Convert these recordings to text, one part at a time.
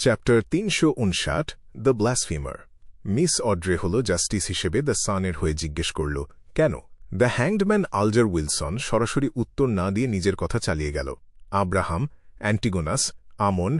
Chapter ৩৫৯ the blasphemer. Miss Audrey Hall Justice হিসেবে the সানের হয়ে জিজ্ঞেস করল, কেন? দ্য হ্যাংডম্যান আলজার উইলসন সরাসরি উত্তর না দিয়ে নিজের কথা চালিয়ে গেল। আব্রাহাম, অ্যান্টিগোনাস, আমন,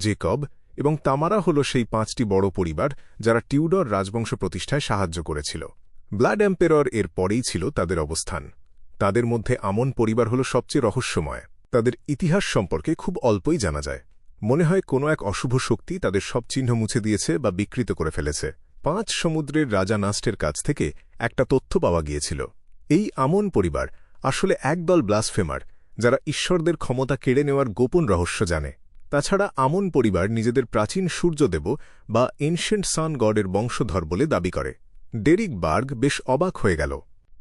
জেকব এবং তামারা হল সেই ৫টি বড় পরিবার যারা টিউডর রাজবংশ প্রতিষ্ঠায় সাহায্য করেছিল। ব্লাড এম্পেরর এর পরেই ছিল তাদের অবস্থান। তাদের মধ্যে আমন পরিবার হল সবচেয়ে রহস্যময়। তাদের ইতিহাস সম্পর্কে খুব অল্পই জানা যায়। মনে হয় কোনো এক অশুভ শক্তি তাদের সব চিহ্ন মুছে দিয়েছে বা বিকৃত করে ফেলেছে। ৫ সমুদ্রের রাজা নাস্টের কাছ থেকে একটা তথ্য পাওয়া গিয়েছিল। এই আমন পরিবার আসলে একদল ব্লাসফেমার যারা ঈশ্বরদের ক্ষমতা কেড়ে নেওয়ার গোপন রহস্য জানে। তাছাড়া আমন পরিবার নিজেদের প্রাচীন সূর্যদেব বা এনশিয়েন্ট সান গডের বংশধর বলে দাবি করে। ডেরিক বার্গ বেশ অবাক হয়ে গেল।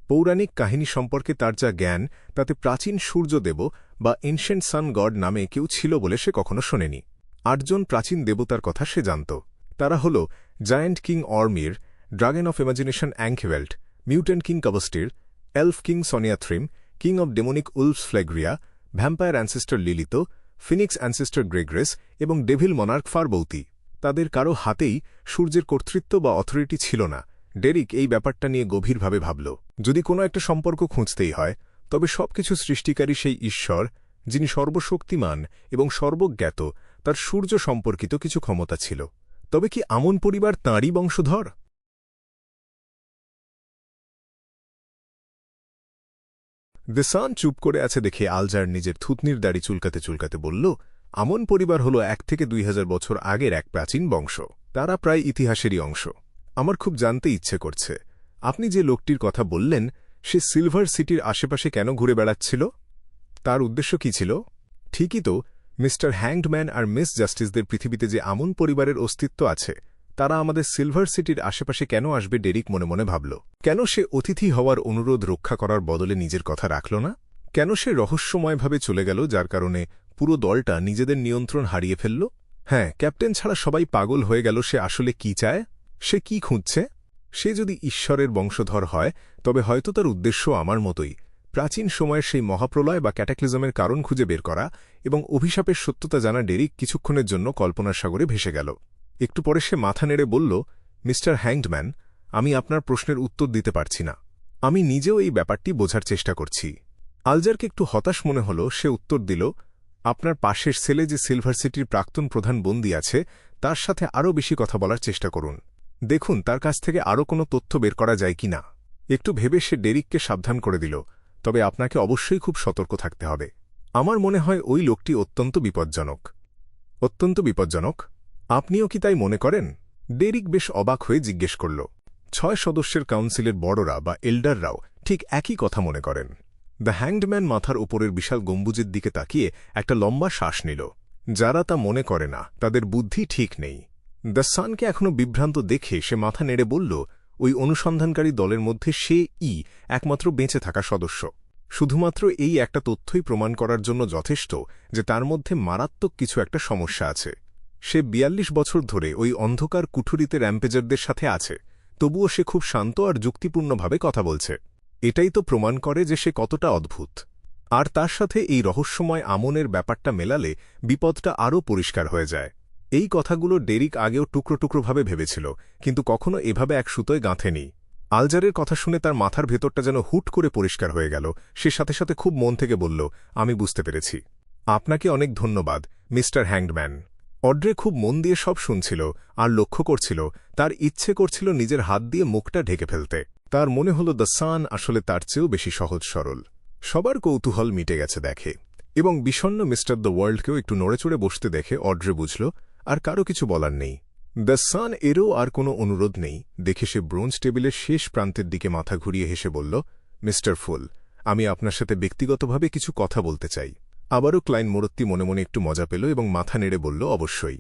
পৌরাণিক কাহিনী সম্পর্কে তার যা জ্ঞান, তাতে প্রাচীন সূর্যদেব বা এনশিয়েন্ট সান গড নামে কেউ ছিল বলে সে কখনো শোনেনি। ৮ জন প্রাচীন দেবতার কথা সে জানত। তারা হল giant king Aurmir, dragon of imagination Ankewelt, mutant king কাবস্টির, elf king Soniathrym, king of demonic wolves Flegrea, vampire ancestor Lilith, phoenix ancestor Gregrace এবং ডেভিল মনার্ক ফারবৌতি। তাদের কারো হাতেই সূর্যের কর্তৃত্ব বা অথরিটি ছিল না। ডেরিক এই ব্যাপারটা নিয়ে গভীরভাবে ভাবল। যদি কোনো একটা সম্পর্ক খুঁজতেই হয়, তবে সবকিছু সৃষ্টিকারী সেই ঈশ্বর, যিনি সর্বশক্তিমান এবং সর্বজ্ঞাত, তার সূর্য সম্পর্কিত কিছু ক্ষমতা ছিল। তবে কি আমন পরিবার তাঁরই বংশধর? দ্য সান চুপ করে আছে দেখে আলজার নিজের থুতনির দাড়ি চুলকাতে চুলকাতে বলল, আমন পরিবার হল ১ থেকে ২,০০০ বছর আগের এক প্রাচীন বংশ। তারা প্রায় ইতিহাসেরই অংশ। আমার খুব জানতে ইচ্ছে করছে, আপনি যে লোকটির কথা বললেন, সে সিলভার সিটির আশেপাশে কেন ঘুরে বেড়াচ্ছিল? তার উদ্দেশ্য কি ছিল? ঠিকই তো, মিস্টার হ্যাংডম্যান আর মিস জাস্টিসদের পৃথিবীতে যে আমন পরিবারের অস্তিত্ব আছে, তারা আমাদের সিলভার সিটির আশেপাশে কেন আসবে? ডেরিক মনে মনে ভাবল। কেন সে অতিথি হওয়ার অনুরোধ রক্ষা করার বদলে নিজের কথা রাখল না? কেন সে রহস্যময়ভাবে চলে গেল, যার কারণে পুরো দলটা নিজেদের নিয়ন্ত্রণ হারিয়ে ফেলল? হ্যাঁ, ক্যাপ্টেন ছাড়া সবাই পাগল হয়ে গেল। সে আসলে কি চায়? সে কি খুঁজছে? সে যদি ঈশ্বরের বংশধর হয়, তবে হয়তো তার উদ্দেশ্য আমার মতোই, প্রাচীন সময়ের সেই মহাপ্রলয় বা ক্যাটাক্লিজমের কারণ খুঁজে বের করা এবং অভিশাপের সত্যতা জানা। ডেরিক কিছুক্ষণের জন্য কল্পনার সাগরে ভেসে গেল। একটু পরে সে মাথা নেড়ে বলল, মিস্টার হ্যাংডম্যান, আমি আপনার প্রশ্নের উত্তর দিতে পারছি না। আমি নিজেও এই ব্যাপারটি বোঝার চেষ্টা করছি। আলজারকে একটু হতাশ মনে হল। সে উত্তর দিল, আপনার পাশের সেলে যে সিলভার সিটির প্রাক্তন প্রধান বন্দী আছে, তার সাথে আরও বেশি কথা বলার চেষ্টা করুন। দেখুন তার কাছ থেকে আরও কোনো তথ্য বের করা যায় কি না। একটু ভেবে সে ডেরিককে সাবধান করে দিল, তবে আপনাকে অবশ্যই খুব সতর্ক থাকতে হবে। আমার মনে হয় ওই লোকটি অত্যন্ত বিপজ্জনক। অত্যন্ত বিপজ্জনক? আপনিও কি তাই মনে করেন? ডেরিক বেশ অবাক হয়ে জিজ্ঞেস করল। ৬ সদস্যের কাউন্সিলের বড়রা বা এল্ডাররাও ঠিক একই কথা মনে করেন। দ্য হ্যাংডম্যান মাথার ওপরের বিশাল গম্বুজের দিকে তাকিয়ে একটা লম্বা শ্বাস নিল। যারা তা মনে করে না, তাদের বুদ্ধি ঠিক নেই। দ্য সানকে এখনও বিভ্রান্ত দেখে সে মাথা নেড়ে বলল, ওই অনুসন্ধানকারী দলের মধ্যে সে একমাত্র বেঁচে থাকা সদস্য। শুধুমাত্র এই একটা তথ্যই প্রমাণ করার জন্য যথেষ্ট যে তার মধ্যে মারাত্মক কিছু একটা সমস্যা আছে। সে ৪২ বছর ধরে ওই অন্ধকার কুঠুরিতে র্যাম্পেজারদের সাথে আছে, তবুও সে খুব শান্ত আর যুক্তিপূর্ণভাবে কথা বলছে। এটাই তো প্রমাণ করে যে সে কতটা অদ্ভুত। আর তার সাথে এই রহস্যময় আমনের ব্যাপারটা মেলালে বিপদটা আরও পরিষ্কার হয়ে যায়। এই কথাগুলো ডেরিক আগেও টুকরো টুকরোভাবে ভেবেছিল, কিন্তু কখনো এভাবে এক সুতোয় গাঁথেনি। আলজারের কথা শুনে তার মাথার ভেতরটা যেন হুট করে পরিষ্কার হয়ে গেল। সে সাথে সাথে খুব মন থেকে বলল, আমি বুঝতে পেরেছি। আপনাকে অনেক ধন্যবাদ, মিস্টার হ্যাংডম্যান। অড্রে খুব মন দিয়ে সব শুনছিল আর লক্ষ্য করছিল। তার ইচ্ছে করছিল নিজের হাত দিয়ে মুখটা ঢেকে ফেলতে। তার মনে হল দ্য সান আসলে তার চেয়েও বেশি সহজ সরল। সবার কৌতূহল মিটে গেছে দেখে, এবং বিষণ্ণ মিস্টার দ্য ওয়ার্ল্ডকেও একটু নড়েচড়ে বসতে দেখে অড্রে বুঝল আর কারো কিছু বলার নেই। দ্য সান এরও আর কোনো অনুরোধ নেই দেখে সে ব্রোঞ্জ টেবিলের শেষ প্রান্তের দিকে মাথা ঘুরিয়ে হেসে বলল, মিস্টার ফুল, আমি আপনার সাথে ব্যক্তিগতভাবে কিছু কথা বলতে চাই। আবারও ক্লাইন মোরত্তি মনে মনে একটু মজা পেল এবং মাথা নেড়ে বলল, অবশ্যই।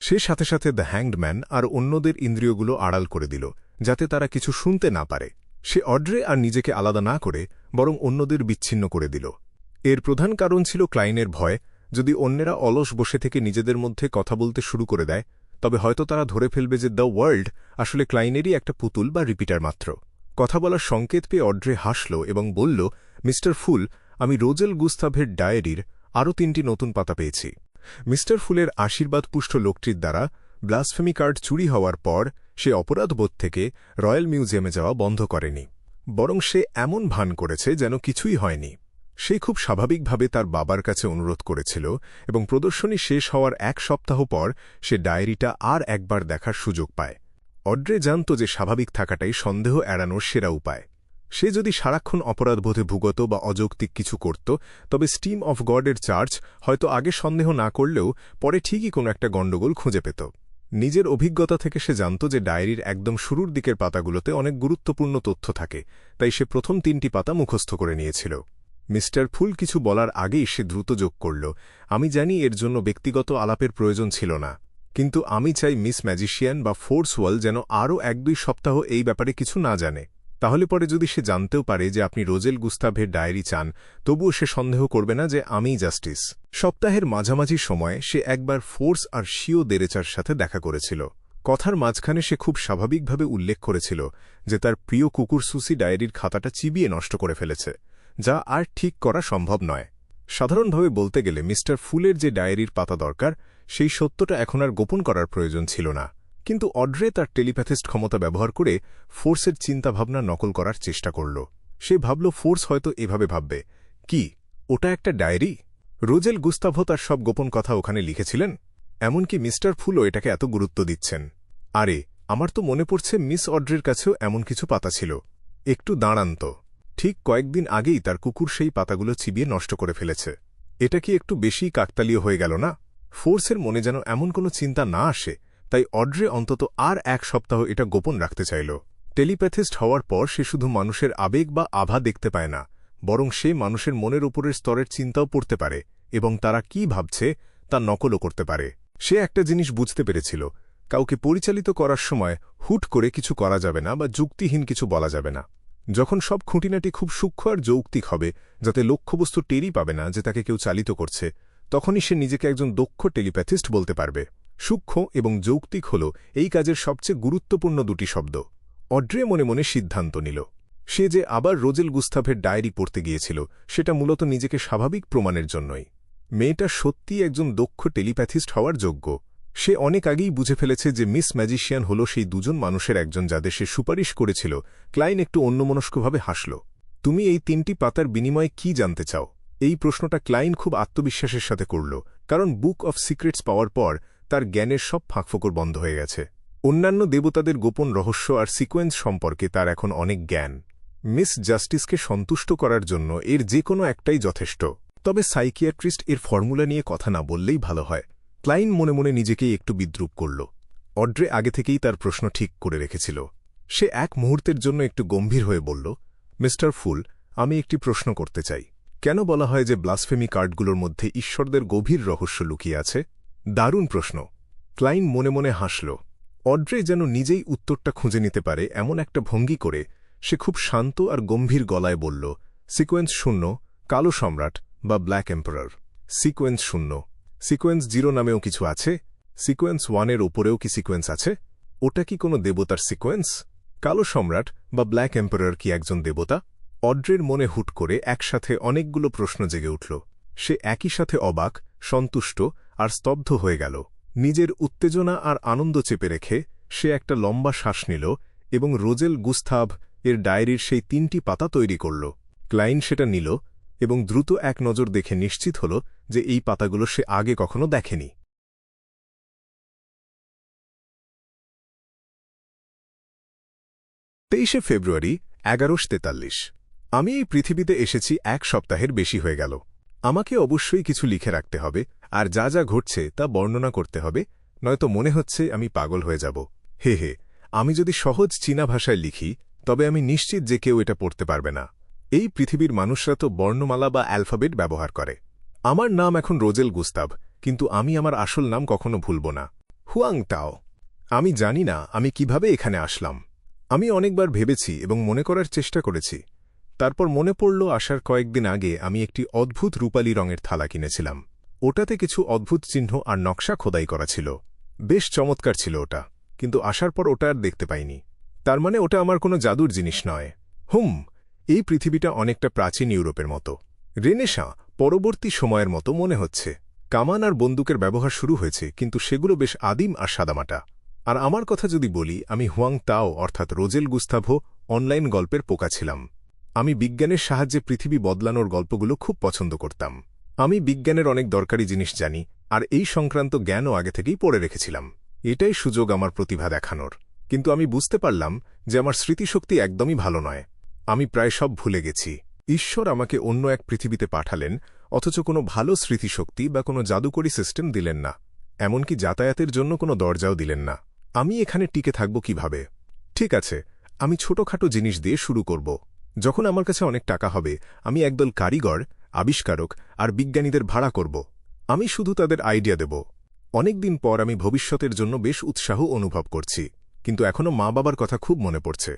সে সাথে সাথে দ্য হ্যাংডম্যান আর অন্যদের ইন্দ্রিয়গুলো আড়াল করে দিল, যাতে তারা কিছু শুনতে না পারে। সে অড্রে আর নিজেকে আলাদা না করে বরং অন্যদের বিচ্ছিন্ন করে দিল। এর প্রধান কারণ ছিল ক্লাইনের ভয়। যদি অন্যেরা অলস বসে থেকে নিজেদের মধ্যে কথা বলতে শুরু করে দেয়, তবে হয়তো তারা ধরে ফেলবে যে দ্য ওয়ার্ল্ড আসলে ক্লাইনেরই একটা পুতুল বা রিপিটার মাত্র। কথা বলার সংকেত পেয়ে অড্রে হাসল এবং বলল, মিস্টার ফুল, আমি রোজেল গুস্তাভের ডায়েরির আরও 3টি নতুন পাতা পেয়েছি। মিস্টার ফুলের আশীর্বাদপুষ্ট লোকটির দ্বারা ব্লাসফেমি কার্ড চুরি হওয়ার পর সে অপরাধবোধ থেকে রয়্যাল মিউজিয়ামে যাওয়া বন্ধ করেনি, বরং সে এমন ভান করেছে যেন কিছুই হয়নি। সে খুব স্বাভাবিকভাবে তার বাবার কাছে অনুরোধ করেছিল এবং প্রদর্শনী শেষ হওয়ার 1 সপ্তাহ পর সে ডায়েরিটা আর একবার দেখার সুযোগ পায়। অড্রে জানত যে স্বাভাবিক থাকাটাই সন্দেহ এড়ানোর সেরা উপায়। সে যদি সারাক্ষণ অপরাধবোধে ভুগত বা অযৌক্তিক কিছু করত, তবে স্টিম অফ গডের চার্চ হয়তো আগে সন্দেহ না করলেও পরে ঠিকই কোনো একটা গণ্ডগোল খুঁজে পেত। নিজের অভিজ্ঞতা থেকে সে জানত যে ডায়েরির একদম শুরুর দিকের পাতাগুলোতে অনেক গুরুত্বপূর্ণ তথ্য থাকে, তাই সে প্রথম 3টি পাতা মুখস্থ করে নিয়েছিল। মিস্টার ফুল কিছু বলার আগেই সে দ্রুত যোগ করল, আমি জানি এর জন্য ব্যক্তিগত আলাপের প্রয়োজন ছিল না, কিন্তু আমি চাই মিস ম্যাজিশিয়ান বা ফোর্সওয়াল যেন আরও 1-2 সপ্তাহ এই ব্যাপারে কিছু না জানে। তাহলে পরে যদি সে জানতেও পারে যে আপনি রোজেল গুস্তাভের ডায়েরি চান, তবুও সে সন্দেহ করবে না যে আমিই জাস্টিস। সপ্তাহের মাঝামাঝি সময়ে সে একবার ফোর্স আর শিও দেরেচার সাথে দেখা করেছিল। কথার মাঝখানে সে খুব স্বাভাবিকভাবে উল্লেখ করেছিল যে তার প্রিয় কুকুর সুসি ডায়েরির খাতাটা চিবিয়ে নষ্ট করে ফেলেছে, যা আর ঠিক করা সম্ভব নয়। সাধারণভাবে বলতে গেলে মিস্টার ফুলের যে ডায়েরির পাতা দরকার, সেই সত্যটা এখন আর গোপন করার প্রয়োজন ছিল না। কিন্তু অড্রে তার টেলিপ্যাথিস্ট ক্ষমতা ব্যবহার করে ফোর্সের চিন্তাভাবনা নকল করার চেষ্টা করল। সে ভাবল ফোর্স হয়তো এভাবে ভাববে, কি ওটা একটা ডায়েরি? রোজেল গুস্তাভো তার সব গোপন কথা ওখানে লিখেছিলেন। এমনকি মিস্টার ফুলও এটাকে এত গুরুত্ব দিচ্ছেন। আরে, আমার তো মনে পড়ছে মিস অড্রের কাছেও এমন কিছু পাতা ছিল। একটু দাঁড়ান তো, ঠিক কয়েকদিন আগেই তার কুকুর সেই পাতাগুলো চিবিয়ে নষ্ট করে ফেলেছে। এটা কি একটু বেশি কাকতালীয় হয়ে গেল না? ফোর্সের মনে যেন এমন কোনো চিন্তা না আসে, তাই অড্রে অন্তত আর 1 সপ্তাহ এটা গোপন রাখতে চাইল। টেলিপ্যাথিস্ট হওয়ার পর সে শুধু মানুষের আবেগ বা আভা দেখতে পায় না, বরং সে মানুষের মনের উপরের স্তরের চিন্তাও পড়তে পারে এবং তারা কি ভাবছে তা নকলও করতে পারে। সে একটা জিনিস বুঝতে পেরেছিল, কাউকে পরিচালিত করার সময় হুট করে কিছু করা যাবে না বা যুক্তিহীন কিছু বলা যাবে না। যখন সব খুঁটিনাটি খুব সূক্ষ্ম আর যৌক্তিক হবে, যাতে লক্ষ্যবস্তু টেরই পাবে না যে তাকে কেউ চালিত করছে, তখনই সে নিজেকে একজন দক্ষ টেলিপ্যাথিস্ট বলতে পারবে। সূক্ষ্ম এবং যৌক্তিক হল এই কাজের সবচেয়ে গুরুত্বপূর্ণ 2টি শব্দ। অড্রে মনে মনে সিদ্ধান্ত নিল, সে যে আবার রোজেল গুস্তাভের ডায়েরি পড়তে গিয়েছিল, সেটা মূলত নিজেকে স্বাভাবিক প্রমাণের জন্যই। মেয়েটা সত্যিই একজন দক্ষ টেলিপ্যাথিস্ট হওয়ার যোগ্য। সে অনেক আগেই বুঝে ফেলেছে যে মিস ম্যাজিশিয়ান হল সেই 2জন মানুষের একজন যাদের সে সুপারিশ করেছিল। ক্লাইন একটু অন্যমনস্কভাবে হাসল। তুমি এই 3টি পাতার বিনিময়ে কি জানতে চাও? এই প্রশ্নটা ক্লাইন খুব আত্মবিশ্বাসের সাথে করল, কারণ বুক অফ সিক্রেটস পাওয়ার পর তার জ্ঞানের সব ফাঁকফোকর বন্ধ হয়ে গেছে। অন্যান্য দেবতাদের গোপন রহস্য আর সিকোয়েন্স সম্পর্কে তার এখন অনেক জ্ঞান। মিস জাস্টিসকে সন্তুষ্ট করার জন্য এর যে কোনো একটাই যথেষ্ট। তবে সাইকিয়াট্রিস্ট এর ফর্মুলা নিয়ে কথা না বললেই ভালো হয়। ক্লাইন মনে মনে নিজেকেই একটু বিদ্রূপ করল। অড্রে আগে থেকেই তার প্রশ্ন ঠিক করে রেখেছিল। সে এক মুহূর্তের জন্য একটু গম্ভীর হয়ে বলল, মিস্টার ফুল, আমি একটি প্রশ্ন করতে চাই। কেন বলা হয় যে ব্লাসফেমি কার্ডগুলোর মধ্যে ঈশ্বরদের গভীর রহস্য লুকিয়ে আছে? দারুণ প্রশ্ন। ক্লাইন মনে মনে হাসল। অড্রে যেন নিজেই উত্তরটা খুঁজে নিতে পারে এমন একটা ভঙ্গি করে সে খুব শান্ত আর গম্ভীর গলায় বলল, সিকোয়েন্স 0, কালো সম্রাট বা ব্ল্যাক এম্পারার। সিকোয়েন্স 0। সিকোয়েন্স 0 নামেও কিছু আছে? সিকোয়েন্স 1-এর ওপরেও কি সিকোয়েন্স আছে? ওটা কি কোনো দেবতার সিকোয়েন্স? কালো সম্রাট বা ব্ল্যাক এম্পারার কি একজন দেবতা? অড্রের মনে হুট করে একসাথে অনেকগুলো প্রশ্ন জেগে উঠল। সে একই সাথে অবাক, সন্তুষ্ট আর স্তব্ধ হয়ে গেল। নিজের উত্তেজনা আর আনন্দ চেপে রেখে সে একটা লম্বা শ্বাস নিল এবং রোজেল গুস্তাভ এর ডায়েরির সেই 3টি পাতা তৈরি করল। ক্লাইন সেটা নিল এবং দ্রুত এক নজর দেখে নিশ্চিত হল যে এই পাতাগুলো সে আগে কখনো দেখেনি। 23শে ফেব্রুয়ারি 11:43। আমি এই পৃথিবীতে এসেছি 1 সপ্তাহের বেশি হয়ে গেল। আমাকে অবশ্যই কিছু লিখে রাখতে হবে, আর যা যা ঘটছে তা বর্ণনা করতে হবে, নয়তো মনে হচ্ছে আমি পাগল হয়ে যাব। হে হে, আমি যদি সহজ চীনা ভাষায় লিখি, তবে আমি নিশ্চিত যে কেউ এটা পড়তে পারবে না। এই পৃথিবীর মানুষরা তো বর্ণমালা বা অ্যালফাবেট ব্যবহার করে। আমার নাম এখন রোজেল গুস্তাভ, কিন্তু আমি আমার আসল নাম কখনো ভুলব না, হুয়াং তাও। আমি জানি না আমি কিভাবে এখানে আসলাম। আমি অনেকবার ভেবেছি এবং মনে করার চেষ্টা করেছি। তারপর মনে পড়ল আসার কয়েকদিন আগে আমি একটি অদ্ভুত রূপালী রঙের থালা কিনেছিলাম। ওটাতে কিছু অদ্ভুত চিহ্ন আর নকশা খোদাই করা ছিল। বেশ চমৎকার ছিল ওটা, কিন্তু আসার পর ওটা আর দেখতে পাইনি। তার মানে ওটা আমার কোনো জাদুর জিনিস নয়। এই পৃথিবীটা অনেকটা প্রাচীন ইউরোপের মতো। রেনেসাঁ পরবর্তী সময়ের মতো মনে হচ্ছে কামান আর বন্দুকের ব্যবহার শুরু হয়েছে, কিন্তু সেগুলো বেশ আদিম আর সাদামাটা। আর আমার কথা যদি বলি, আমি হুয়াং তাও অর্থাৎ রোজেল গুস্তাভো অনলাইন গল্পের পোকা ছিলাম। আমি বিজ্ঞানের সাহায্যে পৃথিবী বদলানোর গল্পগুলো খুব পছন্দ করতাম। আমি বিজ্ঞানের অনেক দরকারি জিনিস জানি, আর এই সংক্রান্ত জ্ঞানও আগে থেকেই পড়ে রেখেছিলাম। এটাই সুযোগ আমার প্রতিভা দেখানোর। কিন্তু আমি বুঝতে পারলাম যে আমার স্মৃতিশক্তি একদমই ভালো নয়। আমি প্রায় সব ভুলে গেছি। ঈশ্বর আমাকে অন্য এক পৃথিবীতে পাঠালেন, অথচ কোনো ভালো স্মৃতিশক্তি বা কোনো জাদুকরী সিস্টেম দিলেন না। এমনকি যাতায়াতের জন্য কোনো দরজাও দিলেন না। আমি এখানে টিকে থাকব কিভাবে? ঠিক আছে, আমি ছোটখাটো জিনিস দিয়ে শুরু করব। যখন আমার কাছে অনেক টাকা হবে, আমি একদল কারিগর, আবিষ্কারক আর বিজ্ঞানীদের ভাড়া করব। আমি শুধু তাদের আইডিয়া দেব। অনেকদিন পর আমি ভবিষ্যতের জন্য বেশ উৎসাহ অনুভব করছি, কিন্তু এখনও মা-বাবার কথা খুব মনে পড়ছে।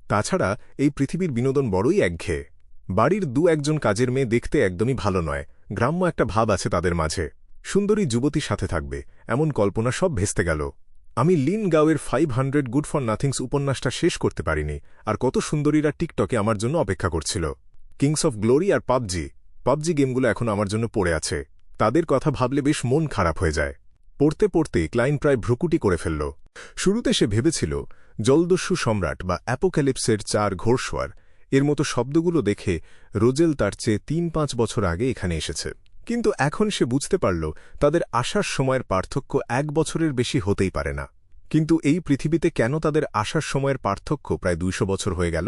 তাছাড়া এই পৃথিবীর বিনোদন বড়ই একঘেয়ে। বাড়ির একজন কাজের মেয়ে দেখতে একদমই ভালো নয়, গ্রাম্য একটা ভাব আছে তাদের মাঝে। সুন্দরী যুবতী সাথে থাকবে, এমন কল্পনা সব ভেস্তে গেল। আমি লিন গাওয়ের 500 গুড ফর নাথিংস উপন্যাসটা শেষ করতে পারিনি, আর কত সুন্দরীরা টিকটকে আমার জন্য অপেক্ষা করছিল। কিংস অফ গ্লোরি আর পাবজি গেমগুলো এখন আমার জন্য পড়ে আছে। তাদের কথা ভাবলে বেশ মন খারাপ হয়ে যায়। পড়তে পড়তে ক্লাইন প্রায় ভ্রুকুটি করে ফেলল। শুরুতে সে ভেবেছিল জলদস্যু সম্রাট বা অ্যাপোক্যালিপসের 4 ঘোড়সওয়ার এর মতো শব্দগুলো দেখে রোজেল তার চেয়ে 3-5 বছর আগে এখানে এসেছে। কিন্তু এখন সে বুঝতে পারল তাদের আসার সময়ের পার্থক্য 1 বছরের বেশি হতেই পারে না। কিন্তু এই পৃথিবীতে কেন তাদের আসার সময়ের পার্থক্য প্রায় 200 বছর হয়ে গেল?